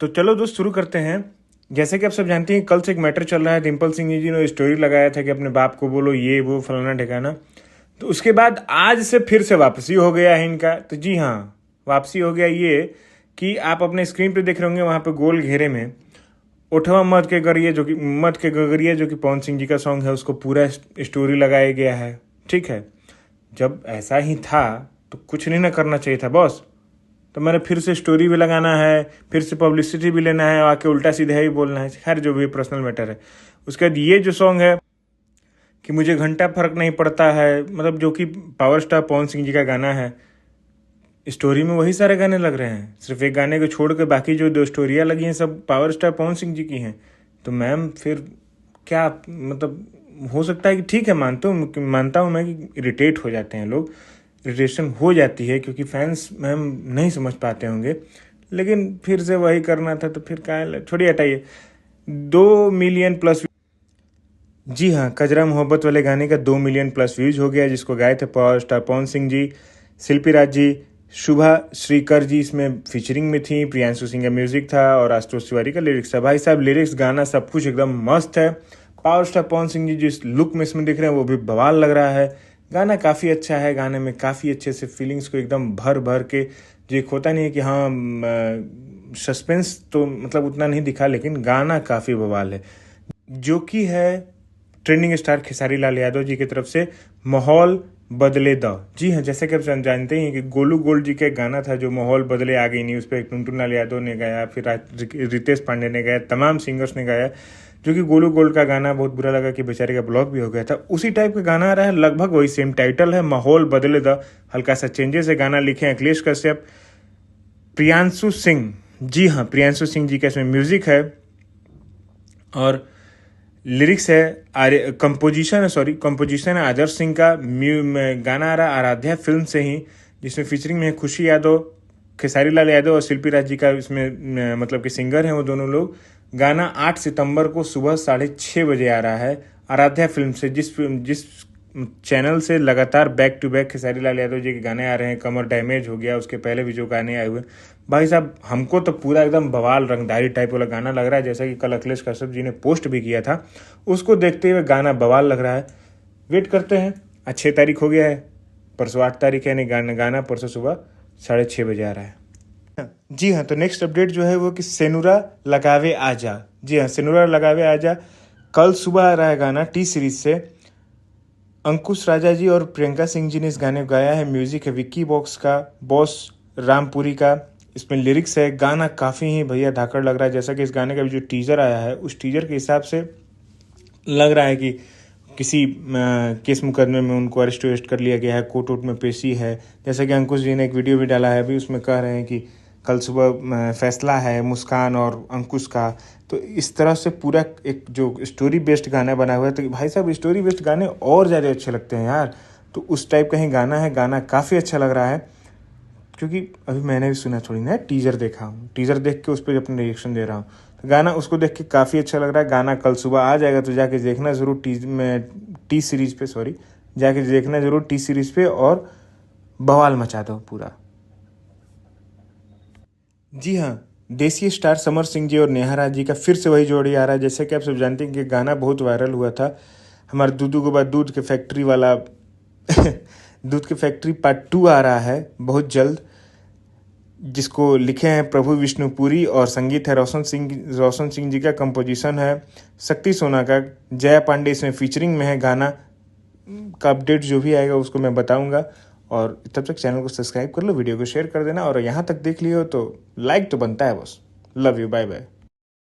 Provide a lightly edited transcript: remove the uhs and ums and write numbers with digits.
तो चलो दोस्त शुरू करते हैं। जैसे कि आप सब जानते हैं, कल से एक मैटर चल रहा है। डिम्पल सिंह जी ने स्टोरी लगाया था कि अपने बाप को बोलो ये वो फलाना ठिकाना। तो उसके बाद आज से फिर से वापसी हो गया है इनका। तो जी हाँ, वापसी हो गया ये कि आप अपने स्क्रीन पे देख रहे होंगे, वहाँ पे गोल घेरे में उठवा मत के गरिए जो कि पवन सिंह जी का सॉन्ग है, उसको पूरा स्टोरी लगाया गया है। ठीक है, जब ऐसा ही था तो कुछ नहीं ना करना चाहिए था बॉस। तो मैंने फिर से स्टोरी भी लगाना है, फिर से पब्लिसिटी भी लेना है, आके उल्टा सीधा ही बोलना है। खैर, जो भी पर्सनल मैटर है। उसके बाद ये जो सॉन्ग है कि मुझे घंटा फर्क नहीं पड़ता है, मतलब जो कि पावर स्टार पवन सिंह जी का गाना है, स्टोरी में वही सारे गाने लग रहे हैं। सिर्फ एक गाने को छोड़ के बाकी जो दो स्टोरियाँ लगी हैं सब पावर स्टार पवन सिंह जी की हैं। तो मैम फिर क्या, मतलब हो सकता है कि ठीक है, मानता हूँ मैं कि इरिटेट हो जाते हैं लोग, इरिटेशन हो जाती है क्योंकि फैंस मैम नहीं समझ पाते होंगे। लेकिन फिर से वही करना था तो फिर क्या, छोड़िए, हटाइए। 2 मिलियन प्लस, जी हाँ, कजरा मोहब्बत वाले गाने का 2 मिलियन प्लस व्यूज हो गया, जिसको गाए थे पावर स्टार पवन सिंह जी, शिल्पी राज जी, शुभा श्रीकर जी इसमें फीचरिंग में थी, प्रियांशु सिंह का म्यूजिक था और आशुतोष तिवारी का लिरिक्स था। भाई साहब, लिरिक्स गाना सब कुछ एकदम मस्त है। पावर स्टार पवन सिंह जी जिस लुक में इसमें दिख रहे हैं वो भी बवाल लग रहा है। गाना काफ़ी अच्छा है, गाने में काफ़ी अच्छे से फीलिंग्स को एकदम भर भर के, जो एक होता नहीं है कि हाँ सस्पेंस तो मतलब उतना नहीं दिखा, लेकिन गाना काफ़ी बवाल है। जो कि है ट्रेंडिंग स्टार खेसारी लाल यादव जी की तरफ से, माहौल बदले द। जी हाँ, जैसे कि आप जानते हैं कि गोलू गोल्ड जी का एक गाना था जो माहौल बदले आ गई नहीं, उस पर टुनटुन लाल यादव ने गाया, फिर रितेश पांडे ने गाया, तमाम सिंगर्स ने गाया। जो कि गोलू गोल्ड का गाना बहुत बुरा लगा कि बेचारे का ब्लॉक भी हो गया था। उसी टाइप का गाना आ रहा है, लगभग वही सेम टाइटल है, माहौल बदले द। हल्का सा चेंजेस है। गाना लिखे हैं अखिलेश कश्यप, प्रियांशु सिंह। जी हाँ, प्रियांशु सिंह जी का इसमें म्यूजिक है और लिरिक्स है, कंपोजिशन है आदर्श सिंह का। गाना आ रहा आराध्या फिल्म से ही, जिसमें फीचरिंग में है खुशी यादव, खेसारी लाल यादव और शिल्पी राज जी का इसमें मतलब कि सिंगर हैं वो दोनों लोग। गाना 8 सितंबर को सुबह 6:30 बजे आ रहा है आराध्या फिल्म से, जिस चैनल से लगातार back to back Khesari Lal Yadav ji के गाने आ रहे हैं। कमर डैमेज हो गया, उसके पहले भी जो गाने आए हुए, भाई साहब हमको तो पूरा एकदम बवाल रंगदारी टाइप वाला गाना लग रहा है। जैसा कि कल अखिलेश कश्यप जी ने पोस्ट भी किया था, उसको देखते हुए गाना बवाल लग रहा है। वेट करते हैं। आज 6 तारीख हो गया है, परसों 8 तारीख है, यानी गाना परसों सुबह 6:30 बजे आ रहा है। जी हाँ, तो नेक्स्ट अपडेट जो है वो कि सेनुरा लगावे आजा। जी हाँ, सेनुरा लगावे आजा कल सुबह आ रहा है गाना टी सीरीज से। अंकुश राजा जी और प्रियंका सिंह जी ने इस गाने को गाया है। म्यूजिक है विक्की बॉस रामपुरी का। इसमें लिरिक्स है। गाना काफ़ी ही भैया धाकड़ लग रहा है। जैसा कि इस गाने का भी जो टीजर आया है, उस टीजर के हिसाब से लग रहा है कि किसी केस मुकदमे में उनको अरेस्ट कर लिया गया है, कोर्ट में पेशी है। जैसा कि अंकुश जी ने एक वीडियो भी डाला है अभी, उसमें कह रहे हैं कि कल सुबह फैसला है मुस्कान और अंकुश का। तो इस तरह से पूरा एक जो स्टोरी बेस्ड गाना बना हुआ है। तो भाई साहब, स्टोरी बेस्ड गाने और ज़्यादा अच्छे लगते हैं यार। तो उस टाइप का ही गाना है। गाना काफ़ी अच्छा लग रहा है, क्योंकि अभी मैंने भी सुना थोड़ी ना, टीजर देखा हूँ, टीजर देख के उस पर अपना रिएक्शन दे रहा हूँ। तो गाना उसको देख के काफ़ी अच्छा लग रहा है। गाना कल सुबह आ जाएगा, तो जाके देखना ज़रूर टी सीरीज पे, जाके देखना ज़रूर टी सीरीज पे और बवाल मचा दो पूरा। जी हाँ, देसी स्टार समर सिंह जी और नेहा राज जी का फिर से वही जोड़ी आ रहा है। जैसे कि आप सब जानते हैं कि गाना बहुत वायरल हुआ था, हमारे दूधू के बाद दूध के फैक्ट्री वाला दूध के फैक्ट्री पार्ट 2 आ रहा है बहुत जल्द, जिसको लिखे हैं प्रभु विष्णुपुरी और संगीत है रोशन सिंह जी का। कंपोजिशन है शक्ति सोना का। जया पांडे इसमें फीचरिंग में है। गाना का अपडेट जो भी आएगा उसको मैं बताऊंगा। और तब तक चैनल को सब्सक्राइब कर लो, वीडियो को शेयर कर देना, और यहाँ तक देख लियो तो लाइक तो बनता है बस। Love you, bye bye.